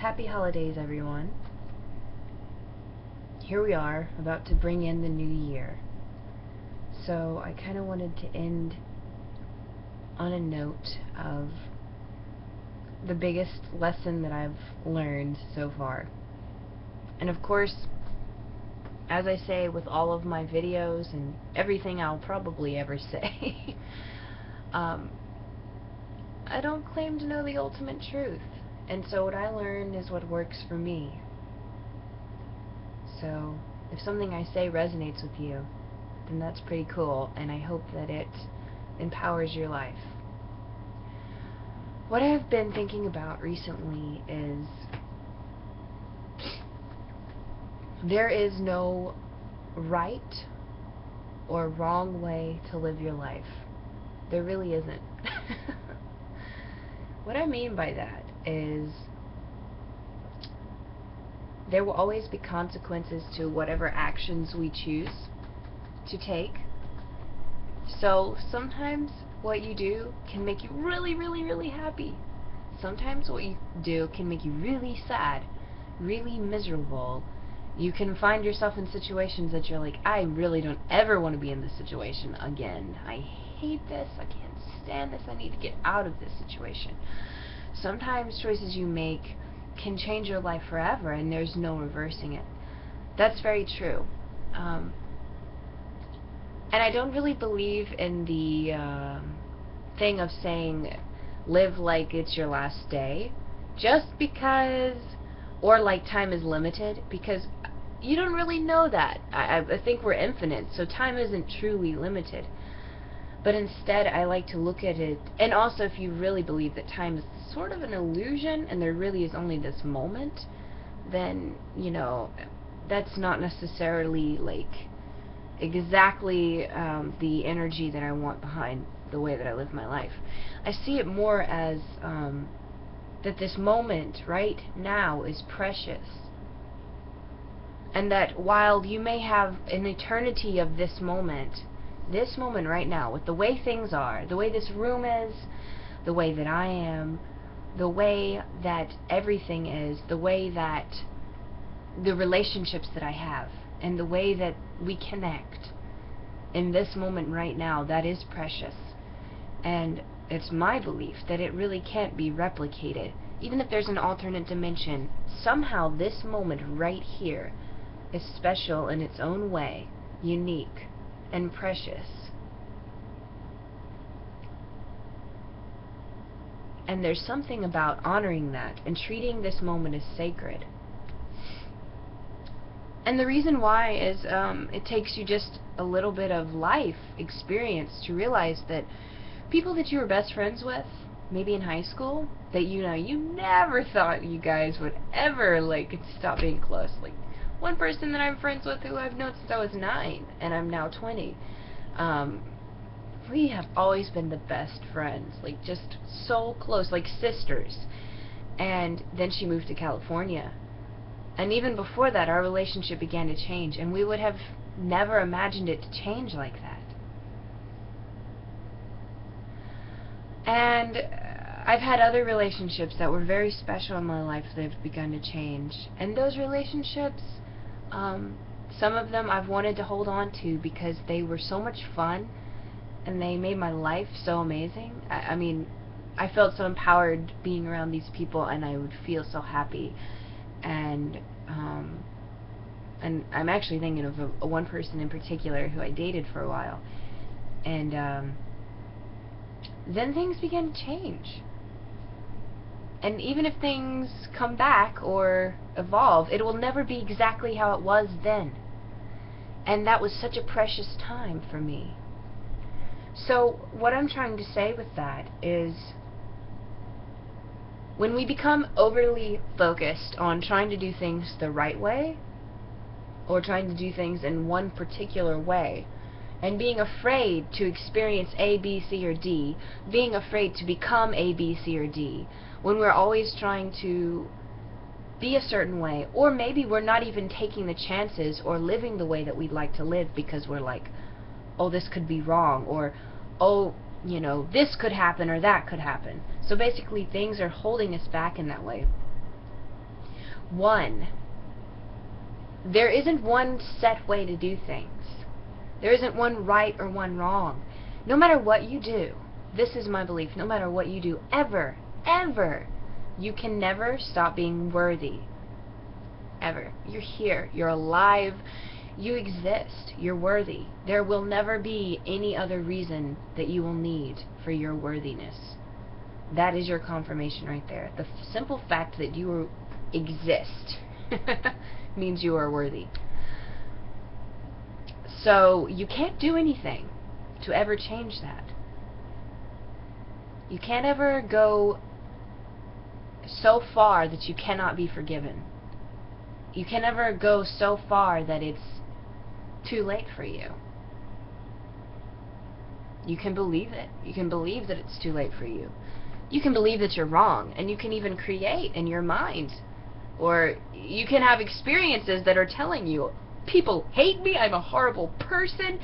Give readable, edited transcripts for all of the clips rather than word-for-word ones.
Happy holidays, everyone. Here we are, about to bring in the new year. So I kind of wanted to end on a note of the biggest lesson that I've learned so far. And of course, as I say with all of my videos and everything I'll probably ever say, I don't claim to know the ultimate truth. And so what I learn is what works for me. So if something I say resonates with you, then that's pretty cool, and I hope that it empowers your life. What I've been thinking about recently is there is no right or wrong way to live your life. There really isn't. What I mean by that is there will always be consequences to whatever actions we choose to take. So sometimes what you do can make you really, really, really happy. Sometimes what you do can make you really sad, really miserable. You can find yourself in situations that you're like, I really don't ever want to be in this situation again. I hate this. I can't stand this. I need to get out of this situation. Sometimes choices you make can change your life forever, and there's no reversing it. That's very true. And I don't really believe in the thing of saying live like it's your last day, just because, or like time is limited, because you don't really know that. I think we're infinite, so time isn't truly limited. But instead, I like to look at it, and also if you really believe that time is sort of an illusion and there really is only this moment, then, you know, that's not necessarily like exactly the energy that I want behind the way that I live my life. I see it more as that this moment right now is precious, and that while you may have an eternity of this moment right now, with the way things are, the way this room is, the way that I am, the way that everything is, the way that the relationships that I have, and the way that we connect in this moment right now, that is precious. And it's my belief that it really can't be replicated. Even if there's an alternate dimension, somehow this moment right here is special in its own way, unique and precious. And there's something about honoring that and treating this moment as sacred. And the reason why is it takes you just a little bit of life experience to realize that people that you were best friends with, maybe in high school, that you never thought you guys would ever like stop being close. Like one person that I'm friends with who I've known since I was 9 and I'm now 20. We have always been the best friends, like just so close, like sisters. And then she moved to California. And even before that, our relationship began to change, and we would have never imagined it to change like that. And I've had other relationships that were very special in my life that have begun to change. And those relationships, some of them I've wanted to hold on to because they were so much fun and they made my life so amazing. I mean, I felt so empowered being around these people, and I would feel so happy. And I'm actually thinking of a one person in particular who I dated for a while. And then things began to change. And even if things come back or evolve, it will never be exactly how it was then. And that was such a precious time for me. So what I'm trying to say with that is, when we become overly focused on trying to do things the right way, or trying to do things in one particular way, and being afraid to experience A, B, C, or D, being afraid to become A, B, C, or D, when we're always trying to be a certain way, or maybe we're not even taking the chances or living the way that we'd like to live because we're like, oh, this could be wrong, or oh, you know, this could happen or that could happen. So basically things are holding us back in that way. one. There isn't one set way to do things. There isn't one right or one wrong. No matter what you do, this is my belief, no matter what you do, ever, you can never stop being worthy. Ever. You're here. You're alive. You exist. You're worthy. There will never be any other reason that you will need for your worthiness. That is your confirmation right there. The simple fact that you exist means you are worthy. So you can't do anything to ever change that. You can't ever go so far that you cannot be forgiven. You can never go so far that it's too late for you. You can believe it. You can believe that it's too late for you. You can believe that you're wrong, and you can even create in your mind. Or you can have experiences that are telling you, people hate me, I'm a horrible person,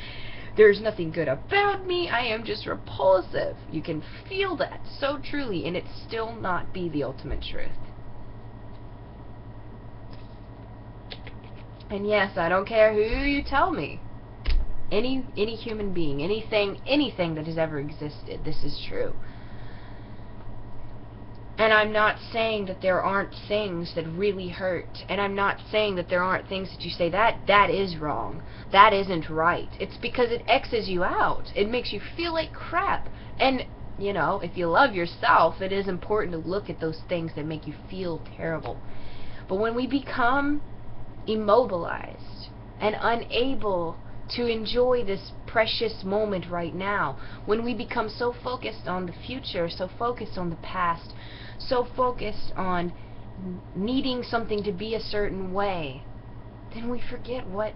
there's nothing good about me, I am just repulsive. You can feel that so truly, and it still not be the ultimate truth. And yes, I don't care who you tell me. Any human being, anything that has ever existed, this is true. And I'm not saying that there aren't things that really hurt. And I'm not saying that there aren't things that you say, that is wrong. That isn't right. It's because it X's you out. It makes you feel like crap. And, you know, if you love yourself, it is important to look at those things that make you feel terrible. But when we become immobilized and unable to enjoy this precious moment right now, when we become so focused on the future, so focused on the past, so focused on needing something to be a certain way, then we forget what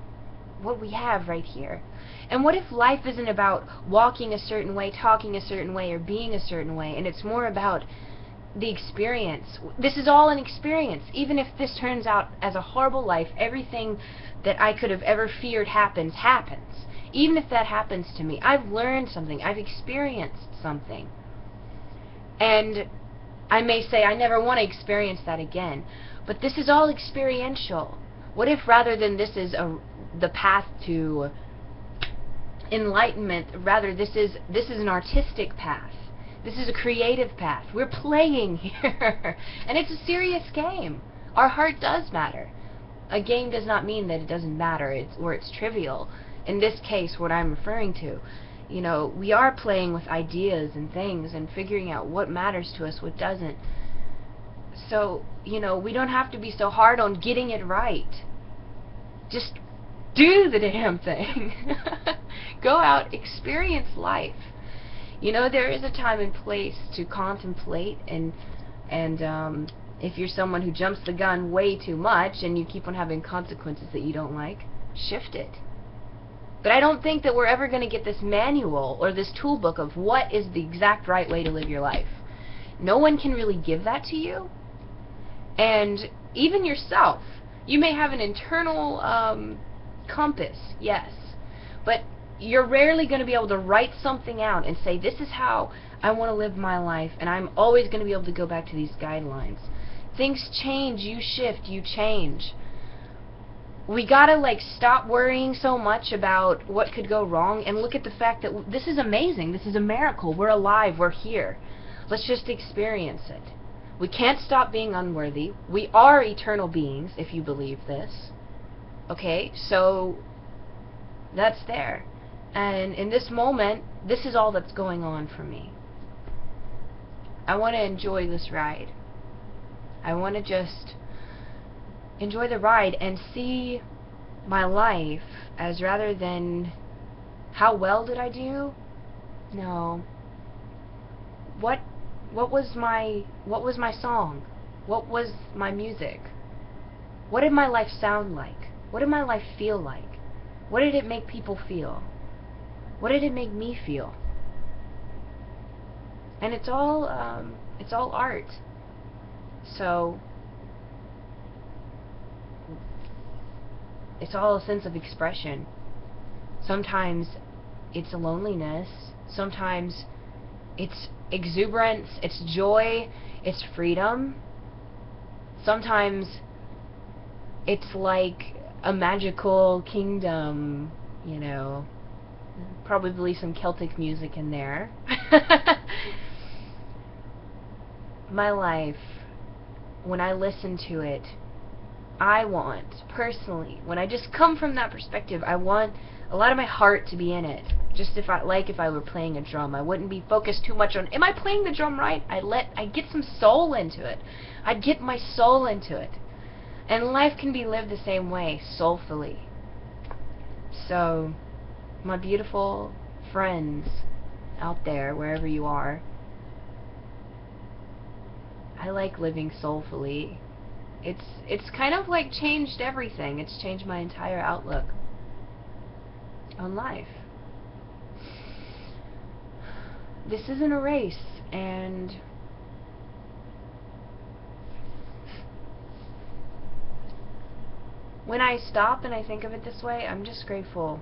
we have right here. And what if life isn't about walking a certain way, talking a certain way, or being a certain way, and it's more about the experience? This is all an experience. Even if this turns out as a horrible life, everything that I could have ever feared happens. Even if that happens to me, I've learned something. I've experienced something. And I may say I never want to experience that again. But this is all experiential. What if rather than this is the path to enlightenment, rather this is an artistic path. This is a creative path. We're playing here. And it's a serious game. Our heart does matter. A game does not mean that it doesn't matter, or it's trivial. In this case, what I'm referring to, you know, we are playing with ideas and things and figuring out what matters to us, what doesn't. So, you know, we don't have to be so hard on getting it right. Just do the damn thing. Go out, experience life. You know, there is a time and place to contemplate, and if you're someone who jumps the gun way too much and you keep on having consequences that you don't like, shift it. But I don't think that we're ever going to get this manual or this toolbook of what is the exact right way to live your life. No one can really give that to you. And even yourself, you may have an internal compass, yes, but you're rarely going to be able to write something out and say, this is how I want to live my life, and I'm always going to be able to go back to these guidelines. Things change, you shift, you change. We gotta stop worrying so much about what could go wrong and look at the fact that this is amazing, this is a miracle, we're alive, we're here. Let's just experience it. We can't stop being unworthy. We are eternal beings, if you believe this. Okay, so that's there. And in this moment, this is all that's going on for me. I want to enjoy this ride. I want to just enjoy the ride and see my life as rather than how well did I do? No. What was my song? What was my music? What did my life sound like? What did my life feel like? What did it make people feel? What did it make me feel? And it's all art. So it's all a sense of expression. Sometimes it's a loneliness. Sometimes it's exuberance, it's joy, it's freedom. Sometimes It's like a magical kingdom, you know, probably some Celtic music in there. My life, when I listen to it, I want, personally, when I just come from that perspective, I want a lot of my heart to be in it. Just if I were playing a drum, I wouldn't be focused too much on, am I playing the drum right? I'd get some soul into it. I'd get my soul into it. And life can be lived the same way, soulfully. So, my beautiful friends out there, wherever you are, I like living soulfully. It's kind of like changed everything. It's changed my entire outlook on life. This isn't a race, and when I stop and I think of it this way, I'm just grateful.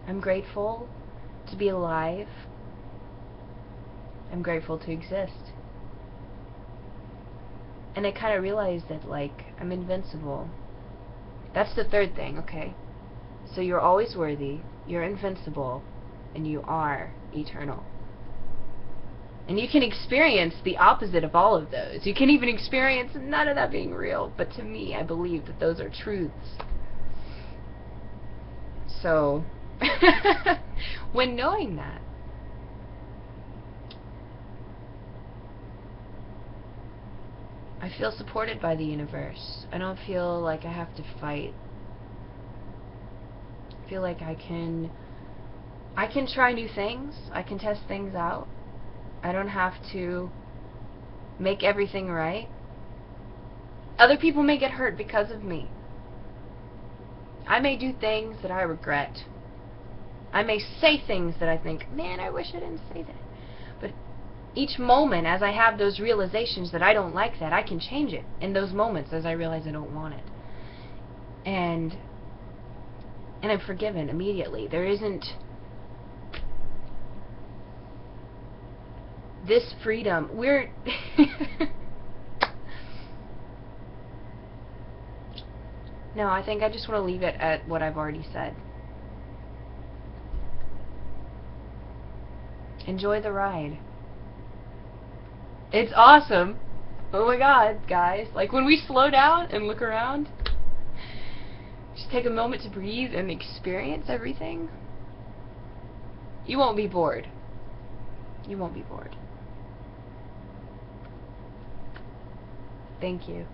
I'm grateful to be alive. I'm grateful to exist. And I kind of realized that, like, I'm invincible. That's the third thing, okay? So you're always worthy, you're invincible, and you are eternal. And you can experience the opposite of all of those. You can even experience none of that being real. But to me, I believe that those are truths. So, when knowing that, I feel supported by the universe. I don't feel like I have to fight. I feel like I can try new things. I can test things out. I don't have to make everything right. Other people may get hurt because of me. I may do things that I regret. I may say things that I think, man, I wish I didn't say that. But each moment, as I have those realizations that I don't like that, I can change it in those moments as I realize I don't want it. And I'm forgiven immediately. There isn't this freedom. We're no, I think I just want to leave it at what I've already said. Enjoy the ride. It's awesome. Oh my god, guys. Like, when we slow down and look around, just take a moment to breathe and experience everything, you won't be bored. You won't be bored. Thank you.